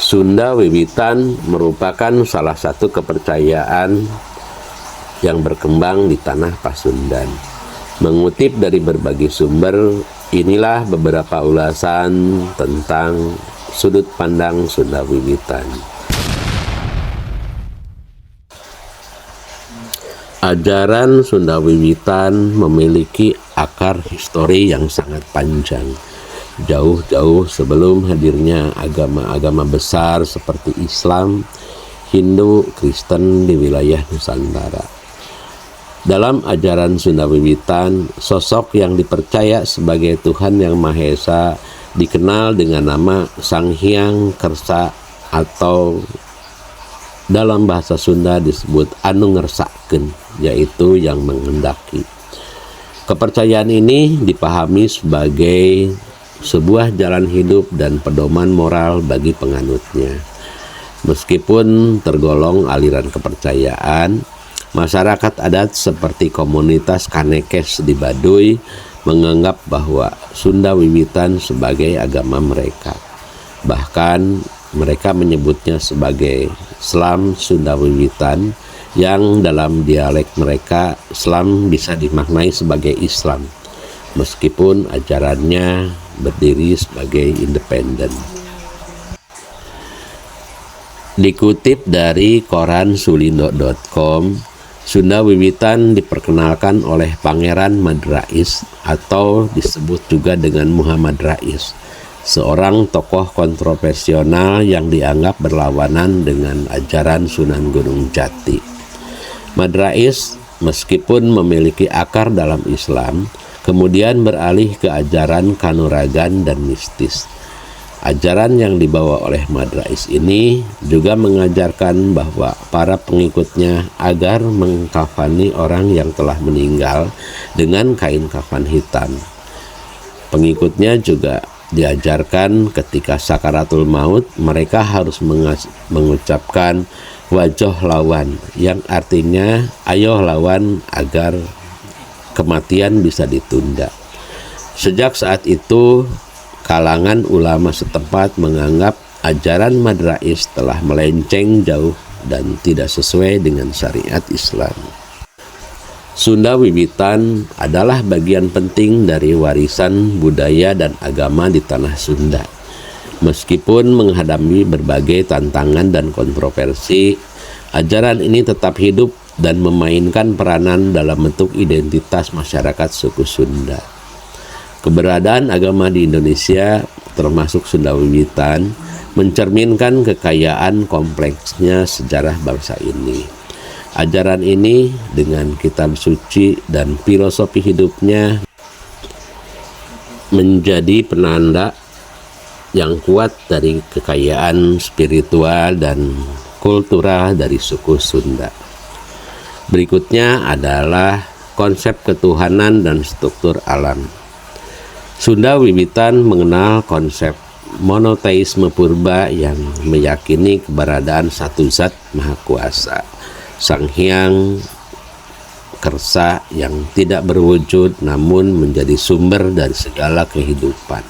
Sunda Wiwitan merupakan salah satu kepercayaan yang berkembang di tanah Pasundan. Mengutip dari berbagai sumber, inilah beberapa ulasan tentang sudut pandang Sunda Wiwitan. Ajaran Sunda Wiwitan memiliki akar histori yang sangat panjang. Jauh-jauh sebelum hadirnya agama-agama besar seperti Islam, Hindu, Kristen di wilayah Nusantara. Dalam ajaran Sunda Wiwitan, sosok yang dipercaya sebagai Tuhan Yang Maha Esa dikenal dengan nama Sang Hyang Kersa atau dalam bahasa Sunda disebut anu ngersakeun, yaitu yang menghendaki. Kepercayaan ini dipahami sebagai sebuah jalan hidup dan pedoman moral bagi penganutnya. Meskipun tergolong aliran kepercayaan, masyarakat adat seperti komunitas Kanekes di Baduy menganggap bahwa Sunda Wiwitan sebagai agama mereka. Bahkan mereka menyebutnya sebagai Selam Sunda Wiwitan, yang dalam dialek mereka Selam bisa dimaknai sebagai Islam, meskipun ajarannya berdiri sebagai independen. Dikutip dari koran sulindo.com, Sunda Wiwitan diperkenalkan oleh Pangeran Madrais atau disebut juga dengan Muhammad Rais, seorang tokoh kontroversial yang dianggap berlawanan dengan ajaran Sunan Gunung Jati. Madrais meskipun memiliki akar dalam Islam, kemudian beralih ke ajaran kanuragan dan mistis. Ajaran yang dibawa oleh Madrais ini juga mengajarkan bahwa para pengikutnya agar mengkafani orang yang telah meninggal dengan kain kafan hitam. Pengikutnya juga diajarkan ketika sakaratul maut mereka harus mengucapkan wajoh lawan, yang artinya ayo lawan agar kematian bisa ditunda. Sejak saat itu, kalangan ulama setempat menganggap ajaran Madrais telah melenceng jauh dan tidak sesuai dengan syariat Islam. Sunda Wiwitan adalah bagian penting dari warisan budaya dan agama di tanah Sunda. Meskipun menghadapi berbagai tantangan dan kontroversi, ajaran ini tetap hidup dan memainkan peranan dalam bentuk identitas masyarakat suku Sunda. Keberadaan agama di Indonesia, termasuk Sunda Wiwitan, mencerminkan kekayaan kompleksnya sejarah bangsa ini. Ajaran ini dengan kitab suci dan filosofi hidupnya menjadi penanda yang kuat dari kekayaan spiritual dan kultural dari suku Sunda. Berikutnya adalah konsep ketuhanan dan struktur alam. Sunda Wiwitan mengenal konsep monoteisme purba yang meyakini keberadaan satu zat maha kuasa, Sang Hyang Kersa yang tidak berwujud namun menjadi sumber dari segala kehidupan.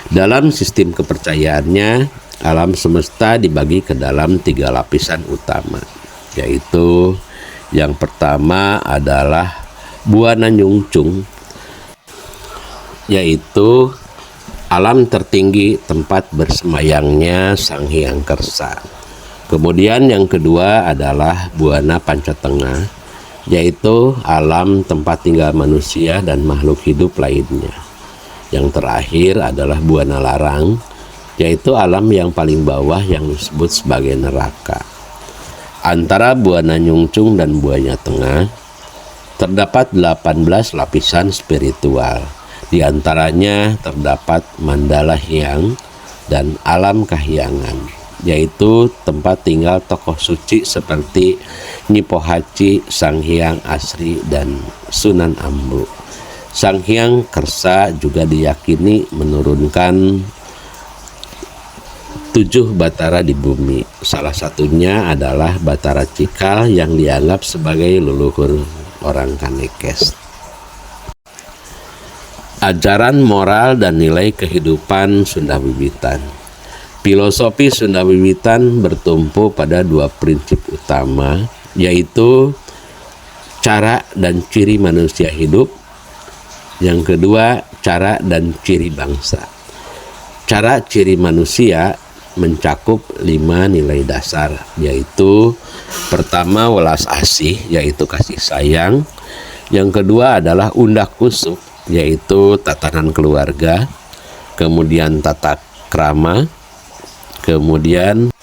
Dalam sistem kepercayaannya, alam semesta dibagi ke dalam 3 lapisan utama, yaitu yang pertama adalah Buana Nyungcung, yaitu alam tertinggi tempat bersemayangnya Sang Hyang Kersa. Kemudian yang kedua adalah Buana Pancatengah, yaitu alam tempat tinggal manusia dan makhluk hidup lainnya. Yang terakhir adalah Buana Larang, yaitu alam yang paling bawah yang disebut sebagai neraka. Antara Buana Nyungcung dan Buana Tengah terdapat 18 lapisan spiritual. Di antaranya terdapat Mandala Hyang dan alam kahyangan, yaitu tempat tinggal tokoh suci seperti Nyi Pohaci, Sang Hyang Asri, dan Sunan Ambu. Sang Hyang Kersa juga diyakini menurunkan 7 batara di bumi. Salah satunya adalah Batara Cikal yang dianggap sebagai leluhur orang Kanekes. Ajaran moral dan nilai kehidupan Sunda Wiwitan. Filosofi Sunda Wiwitan bertumpu pada dua prinsip utama, yaitu cara dan ciri manusia hidup. Yang kedua, cara dan ciri bangsa. Cara ciri manusia mencakup 5 nilai dasar, yaitu pertama welas asih, yaitu kasih sayang. Yang kedua adalah undak usuk, yaitu tatanan keluarga. Kemudian tata krama, kemudian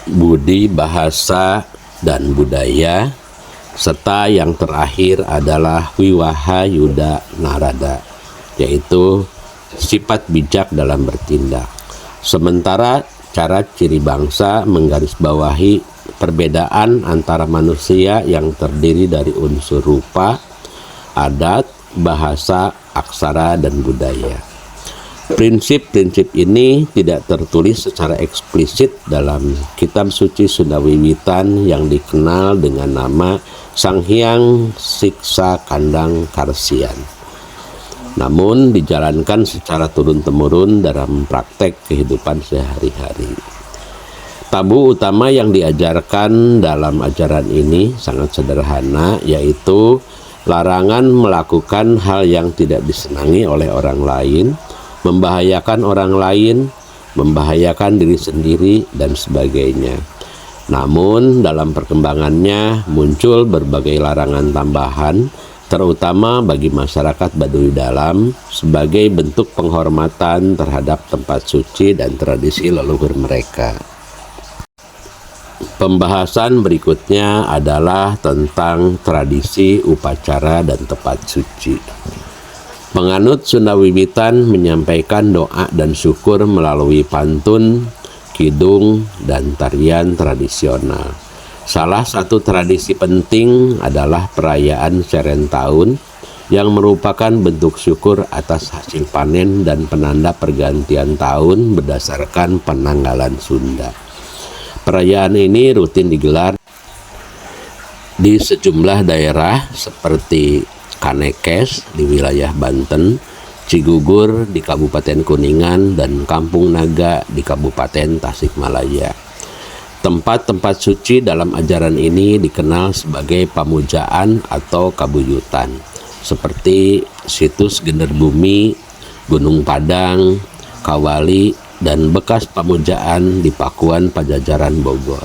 budi, bahasa, dan budaya, serta yang terakhir adalah wiwaha yuda narada, yaitu sifat bijak dalam bertindak. Sementara cara ciri bangsa menggarisbawahi perbedaan antara manusia yang terdiri dari unsur rupa, adat, bahasa, aksara, dan budaya. Prinsip-prinsip ini tidak tertulis secara eksplisit dalam kitab suci Sunda Wiwitan yang dikenal dengan nama Sang Hyang Siksa Kandang Karsian. Namun dijalankan secara turun-temurun dalam praktek kehidupan sehari-hari. Tabu utama yang diajarkan dalam ajaran ini sangat sederhana, yaitu larangan melakukan hal yang tidak disenangi oleh orang lain, membahayakan orang lain, membahayakan diri sendiri, dan sebagainya. Namun dalam perkembangannya muncul berbagai larangan tambahan, terutama bagi masyarakat Baduy Dalam sebagai bentuk penghormatan terhadap tempat suci dan tradisi leluhur mereka. Pembahasan berikutnya adalah tentang tradisi, upacara, dan tempat suci. Penganut Sunda Wiwitan menyampaikan doa dan syukur melalui pantun, kidung, dan tarian tradisional. Salah satu tradisi penting adalah perayaan Seren Tahun yang merupakan bentuk syukur atas hasil panen dan penanda pergantian tahun berdasarkan penanggalan Sunda. Perayaan ini rutin digelar di sejumlah daerah seperti Kanekes di wilayah Banten, Cigugur di Kabupaten Kuningan, dan Kampung Naga di Kabupaten Tasikmalaya. Tempat-tempat suci dalam ajaran ini dikenal sebagai pamujaan atau kabuyutan, seperti situs Gender Bumi, Gunung Padang, Kawali, dan bekas pamujaan di Pakuan Pajajaran Bogor.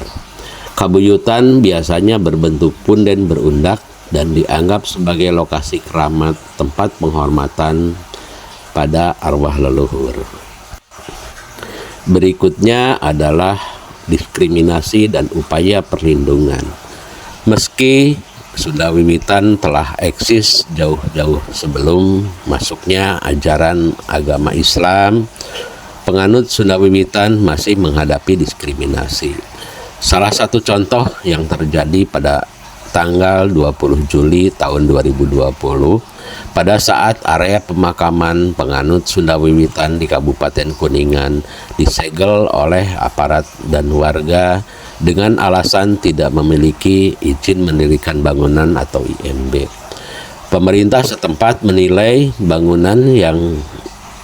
Kabuyutan biasanya berbentuk punden berundak dan dianggap sebagai lokasi keramat, tempat penghormatan pada arwah leluhur. Berikutnya adalah diskriminasi dan upaya perlindungan. Meski Sunda Wiwitan telah eksis jauh-jauh sebelum masuknya ajaran agama Islam, penganut Sunda Wiwitan masih menghadapi diskriminasi. Salah satu contoh yang terjadi pada tanggal 20 Juli tahun 2020 pada saat area pemakaman penganut Sunda Wiwitan di Kabupaten Kuningan disegel oleh aparat dan warga dengan alasan tidak memiliki izin mendirikan bangunan atau IMB. Pemerintah setempat menilai bangunan yang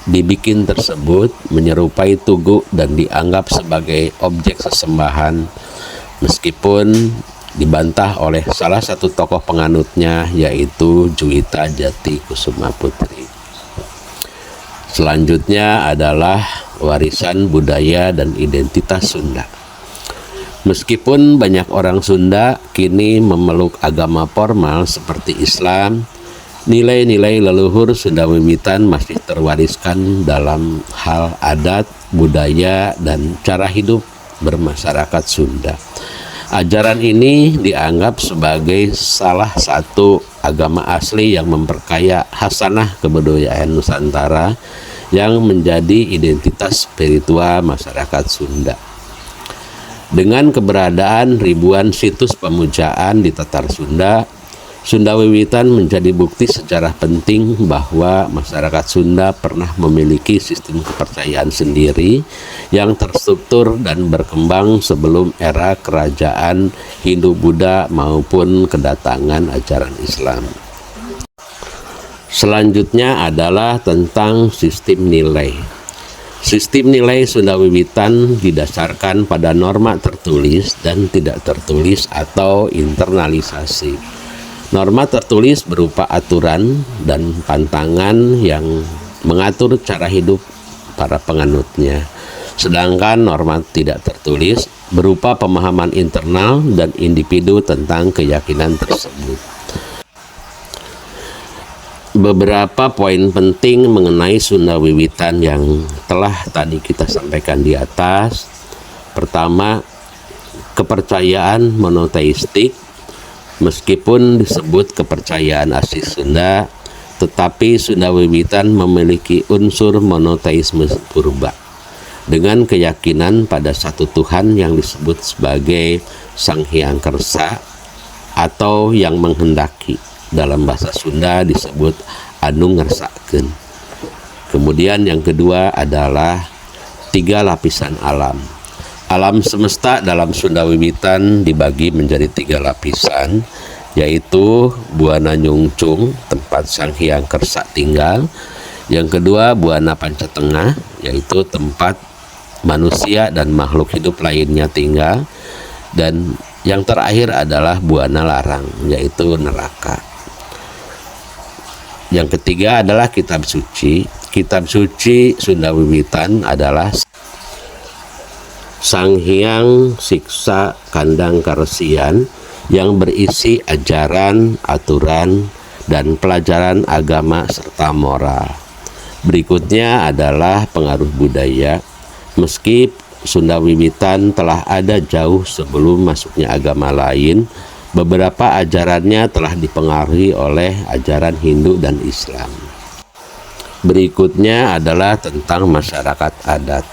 dibikin tersebut menyerupai tugu dan dianggap sebagai objek sesembahan, meskipun dibantah oleh salah satu tokoh penganutnya, yaitu Juwita Jati Kusuma Putri. Selanjutnya adalah warisan budaya dan identitas Sunda. Meskipun banyak orang Sunda kini memeluk agama formal seperti Islam, nilai-nilai leluhur Sunda Wiwitan masih terwariskan dalam hal adat, budaya, dan cara hidup bermasyarakat Sunda. Ajaran ini dianggap sebagai salah satu agama asli yang memperkaya hasanah kebudayaan Nusantara yang menjadi identitas spiritual masyarakat Sunda. Dengan keberadaan ribuan situs pemujaan di Tatar Sunda, Sunda Wiwitan menjadi bukti sejarah penting bahwa masyarakat Sunda pernah memiliki sistem kepercayaan sendiri yang terstruktur dan berkembang sebelum era kerajaan Hindu-Buddha maupun kedatangan ajaran Islam. Selanjutnya adalah tentang sistem nilai. Sistem nilai Sunda Wiwitan didasarkan pada norma tertulis dan tidak tertulis atau internalisasi. Norma tertulis berupa aturan dan pantangan yang mengatur cara hidup para penganutnya. Sedangkan norma tidak tertulis berupa pemahaman internal dan individu tentang keyakinan tersebut. Beberapa poin penting mengenai Sunda Wiwitan yang telah tadi kita sampaikan di atas. Pertama, kepercayaan monoteistik. Meskipun disebut kepercayaan asli Sunda, tetapi Sunda Wiwitan memiliki unsur monoteisme purba dengan keyakinan pada satu Tuhan yang disebut sebagai Sang Hyang Kersa atau yang menghendaki. Dalam bahasa Sunda disebut anu ngersakeun. Kemudian yang kedua adalah 3 lapisan alam. Alam semesta dalam Sunda Wiwitan dibagi menjadi 3 lapisan, yaitu Buana Nyungcung, tempat Sang Hyang Kersa tinggal. Yang kedua Buana Pancatengah, yaitu tempat manusia dan makhluk hidup lainnya tinggal. Dan yang terakhir adalah Buana Larang, yaitu neraka. Yang ketiga adalah kitab suci. Kitab suci Sunda Wiwitan adalah Sang Hyang Siksa Kandang Karesian yang berisi ajaran, aturan, dan pelajaran agama serta moral. Berikutnya adalah pengaruh budaya. Meski Sunda Wiwitan telah ada jauh sebelum masuknya agama lain, beberapa ajarannya telah dipengaruhi oleh ajaran Hindu dan Islam. Berikutnya adalah tentang masyarakat adat.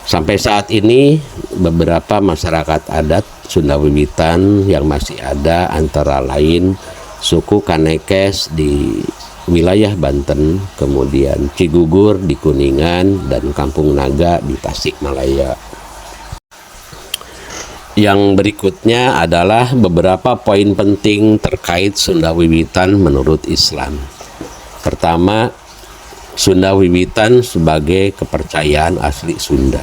Sampai saat ini beberapa masyarakat adat Sunda Wiwitan yang masih ada antara lain suku Kanekes di wilayah Banten, kemudian Cigugur di Kuningan, dan Kampung Naga di Tasikmalaya. Yang berikutnya adalah beberapa poin penting terkait Sunda Wiwitan menurut Islam. Pertama, Sunda Wiwitan sebagai kepercayaan asli Sunda.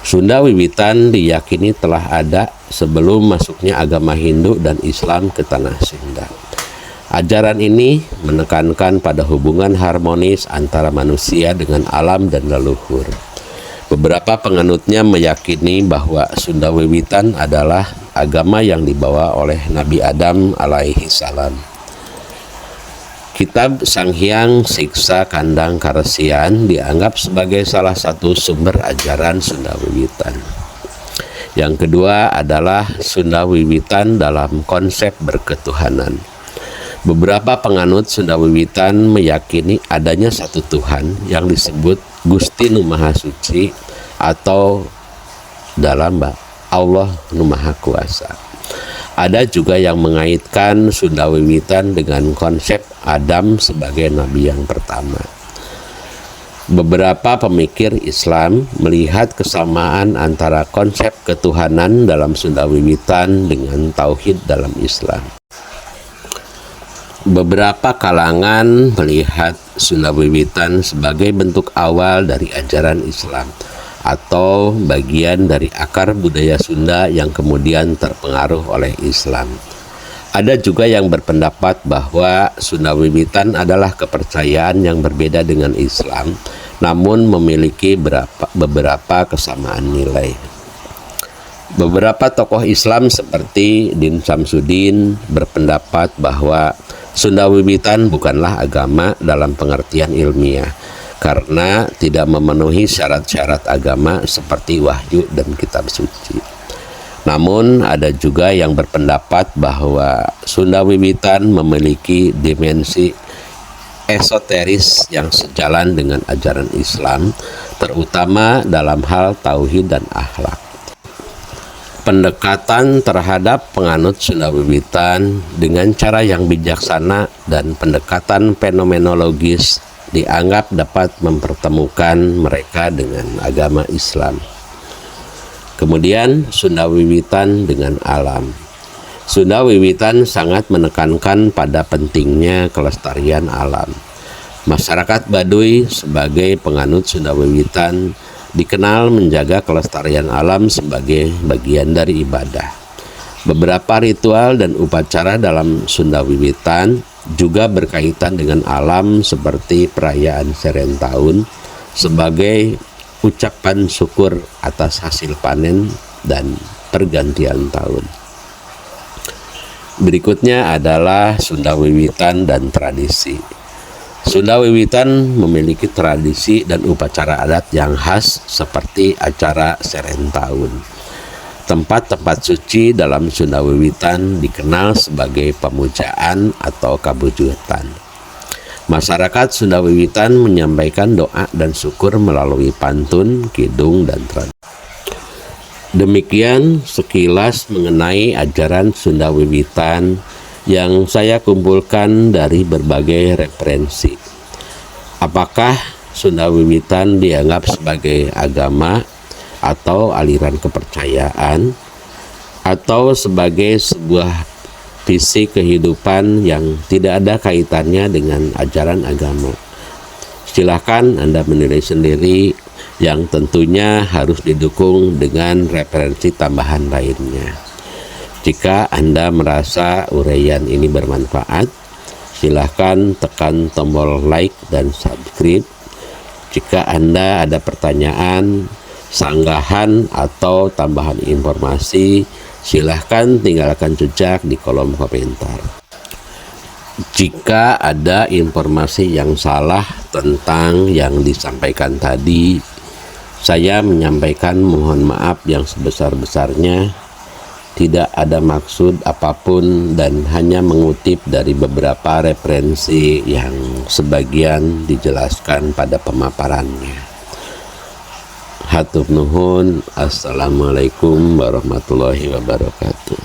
Sunda Wiwitan diyakini telah ada sebelum masuknya agama Hindu dan Islam ke tanah Sunda. Ajaran ini menekankan pada hubungan harmonis antara manusia dengan alam dan leluhur. Beberapa penganutnya meyakini bahwa Sunda Wiwitan adalah agama yang dibawa oleh Nabi Adam alaihi salam. Kitab Sang Hyang Siksa Kandang Karesian dianggap sebagai salah satu sumber ajaran Sunda Wiwitan. Yang kedua adalah Sunda Wiwitan dalam konsep berketuhanan. Beberapa penganut Sunda Wiwitan meyakini adanya satu Tuhan yang disebut Gusti Nu Maha Suci atau dalam Allah Nu Maha Kuasa. Ada juga yang mengaitkan Sunda Wiwitan dengan konsep Adam sebagai nabi yang pertama. Beberapa pemikir Islam melihat kesamaan antara konsep ketuhanan dalam Sunda Wiwitan dengan tauhid dalam Islam. Beberapa kalangan melihat Sunda Wiwitan sebagai bentuk awal dari ajaran Islam atau bagian dari akar budaya Sunda yang kemudian terpengaruh oleh Islam. Ada juga yang berpendapat bahwa Sunda Wiwitan adalah kepercayaan yang berbeda dengan Islam, namun memiliki beberapa kesamaan nilai. Beberapa tokoh Islam seperti Din Samsudin berpendapat bahwa Sunda Wiwitan bukanlah agama dalam pengertian ilmiah karena tidak memenuhi syarat-syarat agama seperti wahyu dan kitab suci. Namun ada juga yang berpendapat bahwa Sunda Wiwitan memiliki dimensi esoteris yang sejalan dengan ajaran Islam, terutama dalam hal tauhid dan akhlak. Pendekatan terhadap penganut Sunda Wiwitan dengan cara yang bijaksana dan pendekatan fenomenologis dianggap dapat mempertemukan mereka dengan agama Islam. Kemudian Sunda Wiwitan dengan alam. Sunda Wiwitan sangat menekankan pada pentingnya kelestarian alam. Masyarakat Baduy sebagai penganut Sunda Wiwitan dikenal menjaga kelestarian alam sebagai bagian dari ibadah. Beberapa ritual dan upacara dalam Sunda Wiwitan juga berkaitan dengan alam seperti perayaan Serentahun sebagai ucapan syukur atas hasil panen dan pergantian tahun. Berikutnya adalah Sunda Wiwitan dan tradisi. Sunda Wiwitan memiliki tradisi dan upacara adat yang khas seperti acara Serentahun. Tempat-tempat suci dalam Sunda Wiwitan dikenal sebagai pemujaan atau kabujutan. Masyarakat Sunda Wiwitan menyampaikan doa dan syukur melalui pantun, kidung, dan tradisi. Demikian sekilas mengenai ajaran Sunda Wiwitan yang saya kumpulkan dari berbagai referensi. Apakah Sunda Wiwitan dianggap sebagai agama atau aliran kepercayaan atau sebagai sebuah visi kehidupan yang tidak ada kaitannya dengan ajaran agama? Silahkan Anda menilai sendiri, yang tentunya harus didukung dengan referensi tambahan lainnya. Jika Anda merasa uraian ini bermanfaat, silahkan tekan tombol like dan subscribe. Jika Anda ada pertanyaan, sanggahan, atau tambahan informasi, silahkan tinggalkan jejak di kolom komentar. Jika ada informasi yang salah tentang yang disampaikan tadi, saya menyampaikan mohon maaf yang sebesar-besarnya. Tidak ada maksud apapun dan hanya mengutip dari beberapa referensi yang sebagian dijelaskan pada pemaparannya. Hatur nuhun. Assalamualaikum warahmatullahi wabarakatuh.